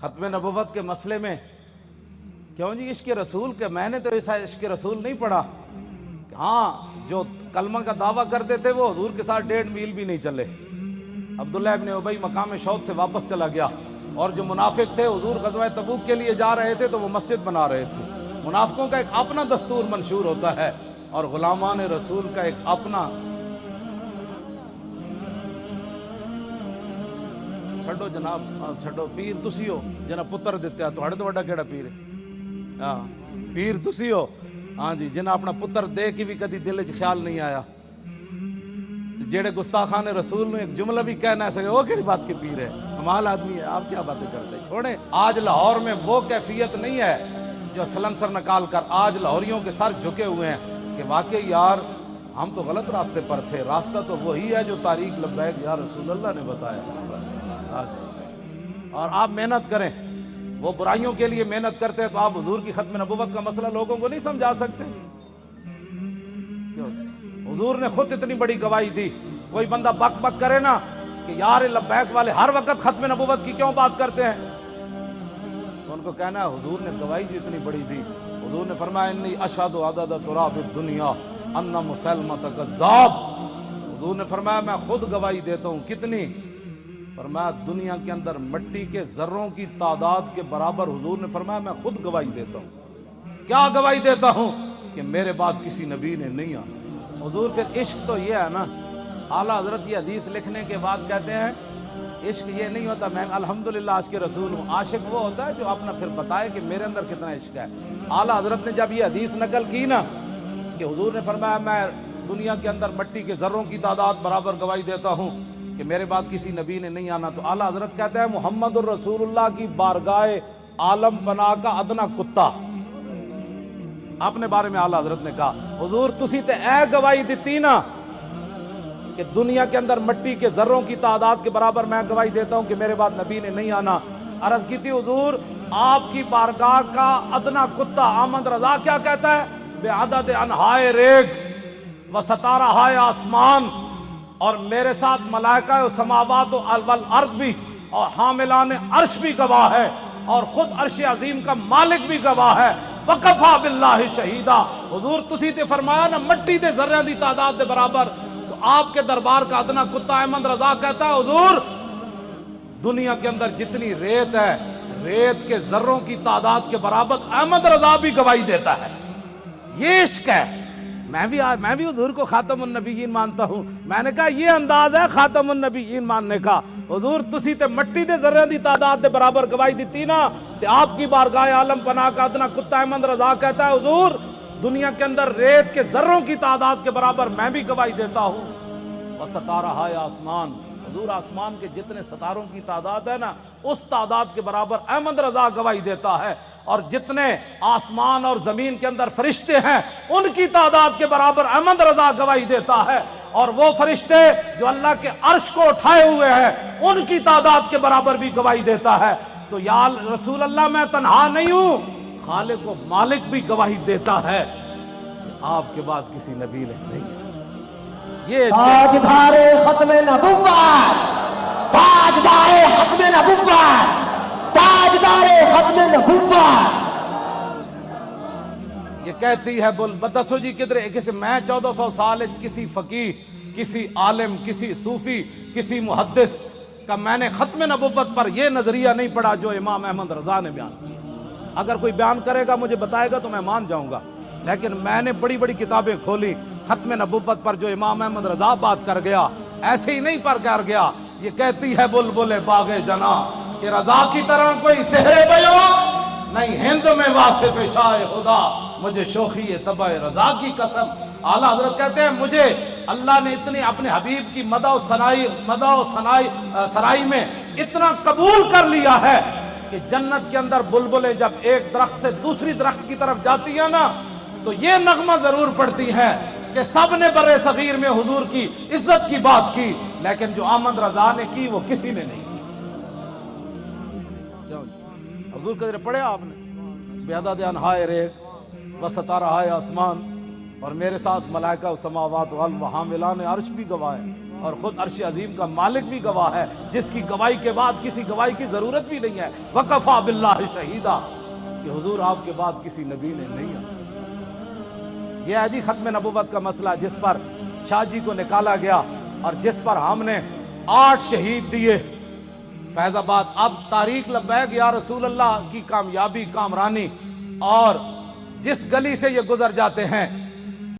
ختم نبوت کے مسئلے میں کیوں جی عشق رسول کے میں نے تو ایسا عشق رسول نہیں پڑھا. ہاں جو کلمہ کا دعویٰ کرتے تھے وہ حضور کے ساتھ 1.5 میل بھی نہیں چلے. عبداللہ ابن ابی مقام شوق سے واپس چلا گیا. اور جو منافق تھے حضور غزوہ تبوک کے لیے جا رہے تھے تو وہ مسجد بنا رہے تھے. منافقوں کا ایک اپنا دستور منشور ہوتا ہے اور غلامان رسول کا ایک اپنا. چھڈو جناب چھڈو پیر تسی ہو جنہ پتر دتیا تہاڈے تو وڈا کیڑا پیر ہے. ہاں پیر تسی ہو ہاں جی جنہ اپنا پتر دے کے بھی کدی دل وچ خیال نہیں آیا. جیڑے گستاخان رسول نے ایک جملہ بھی کہنا ہے وہ کیڑی بات کے پیر ہے. کمال آدمی ہے. آپ کیا باتیں کرتے ہیں چھوڑیں. آج لاہور میں وہ کیفیت نہیں ہے جو سلنسر نکال کر آج لاہوریوں کے سر جھکے ہوئے ہیں کہ واقعی یار ہم تو غلط راستے پر تھے. راستہ تو وہی ہے جو طریق لبیک یا رسول اللہ نے بتایا. اور آپ محنت کریں. وہ برائیوں کے لیے محنت کرتے ہیں تو آپ حضور کی ختم نبوت کا مسئلہ لوگوں کو نہیں سمجھا سکتے. حضور نے خود اتنی بڑی گواہی دی. کوئی بندہ بک بک کرے نا کہ یار لبیک والے ہر وقت ختم نبوت کی کیوں بات کرتے ہیں تو ان کو کہنا ہے حضور نے گواہی جو اتنی بڑی دی. حضور نے فرمایا انی اشہد عدد تراب الدنیا ان مسلمۃ کذاب. حضور نے فرمایا میں خود گواہی دیتا ہوں. کتنی؟ فرمایا دنیا کے اندر مٹی کے ذروں کی تعداد کے برابر. حضور نے فرمایا میں خود گواہی دیتا ہوں. کیا گواہی دیتا ہوں؟ کہ میرے بعد کسی نبی نے نہیں آنا. حضور پھر عشق تو یہ ہے نا. اعلیٰ حضرت یہ حدیث لکھنے کے بعد کہتے ہیں عشق یہ نہیں ہوتا میں الحمدللہ عاشق رسول ہوں. عاشق وہ ہوتا ہے جو اپنا پھر بتائے کہ میرے اندر کتنا عشق ہے. اعلیٰ حضرت نے جب یہ حدیث نقل کی نا کہ حضور نے فرمایا میں دنیا کے اندر مٹی کے ذروں کی تعداد برابر گواہی دیتا ہوں کہ میرے بعد کسی نبی نے نہیں آنا. تو اعلیٰ حضرت کہتے ہیں محمد الرسول اللہ کی بارگاہ عالم پناہ کا ادنا کتا. اپنے بارے میں اعلیٰ حضرت نے کہا حضور تسی تے اے گواہی دیتی نا کہ دنیا کے اندر مٹی کے ذروں کی تعداد کے برابر میں گواہی دیتا ہوں کہ میرے بعد نبی نے نہیں آنا. عرض کی تھی حضور آپ کی بارگاہ کا ادنا کتا احمد رضا کیا کہتا ہے؟ بے عدد انہائے ریگ و ستارہائے آسمان اور میرے ساتھ ملائکہ و سماوات والارض بھی اور حاملان عرش بھی گواہ ہے اور خود عرش عظیم کا مالک بھی گواہ ہے. وقفا باللہ شہیدہ. حضور تسی تے فرمایا نا مٹی دے ذریاں دی تعداد دے برابر. تو آپ کے دربار کا ادنا کتا احمد رضا کہتا ہے حضور دنیا کے اندر جتنی ریت ہے ریت کے ذروں کی تعداد کے برابر احمد رضا بھی گواہی دیتا ہے. یہ عشق ہے. میں بھی حضور کو خاتم النبیین مانتا ہوں. میں نے کہا یہ انداز ہے خاتم النبیین ماننے کا. حضور تسی تے مٹی دے ذرے دی تعداد دے برابر گواہی دیتی نا تے آپ کی بارگاہ عالم پناہ کا ادنا کتا احمد رضا کہتا ہے حضور دنیا کے اندر ریت کے ذروں کی تعداد کے برابر میں بھی گواہی دیتا ہوں. وستارہائے آسمان. حضور آسمان کے جتنے ستاروں کی تعداد ہے نا اس تعداد کے برابر احمد رضا گواہی دیتا ہے. اور جتنے آسمان اور زمین کے اندر فرشتے ہیں ان کی تعداد کے برابر احمد رضا گواہی دیتا ہے. اور وہ فرشتے جو اللہ کے عرش کو اٹھائے ہوئے ہیں ان کی تعداد کے برابر بھی گواہی دیتا ہے. تو یا رسول اللہ میں تنہا نہیں ہوں خالق و مالک بھی گواہی دیتا ہے آپ کے بعد کسی نبی نے نہیں. یہ تاجدار ختم نبوت تاجدار ختم نبوت تاجدار ختم نبوت. یہ کہتی ہے بول بتسو جی کدھر کسی میں 1400 سال کسی فقیہ کسی عالم کسی صوفی کسی محدث کا میں نے ختم نبوت پر یہ نظریہ نہیں پڑھا جو امام احمد رضا نے بیان کیا. اگر کوئی بیان کرے گا مجھے بتائے گا تو میں مان جاؤں گا. لیکن میں نے بڑی بڑی کتابیں کھولی ختم نبوت پر جو امام احمد رضا بات کر گیا ایسے ہی نہیں پر کر گیا. یہ کہتی ہے بلبل باغ جنا کہ رضا کی طرح کوئی سحر بیان نہیں ہند میں واصف شاہ خدا مجھے شوخی طبع رضا کی قسم. اعلیٰ حضرت کہتے ہیں مجھے اللہ نے اتنی اپنے حبیب کی مدح و سرائی میں اتنا قبول کر لیا ہے کہ جنت کے اندر بلبلیں جب ایک درخت سے دوسری درخت کی طرف جاتی ہیں نا تو یہ نغمہ ضرور پڑتی ہے کہ سب نے برے صغیر میں حضور کی عزت کی بات کی لیکن جو احمد رضا نے کی وہ کسی نے نہیں کی. حضور قدر پڑھے آپ نے بیعدد انہائے ریگ و ستارہائے آسمان اور میرے ساتھ ملائکہ و سماوات و حاملان عرش بھی گواہ ہے اور خود عرش عظیم کا مالک بھی گواہ ہے، جس کی گواہی کے بعد کسی گواہی کی ضرورت بھی نہیں ہے، وَكَفَى بِاللَّهِ شَهِيدًا، کہ حضور آپ کے بعد کسی نبی نے نہیں ہے۔ یہ ہے جی ختم نبوت کا مسئلہ، جس پر شاہ جی کو نکالا گیا اور جس پر ہم نے 8 شہید دیے فیض آباد۔ اب تاریخ لبیک یا رسول اللہ کی کامیابی، کامرانی، اور جس گلی سے یہ گزر جاتے ہیں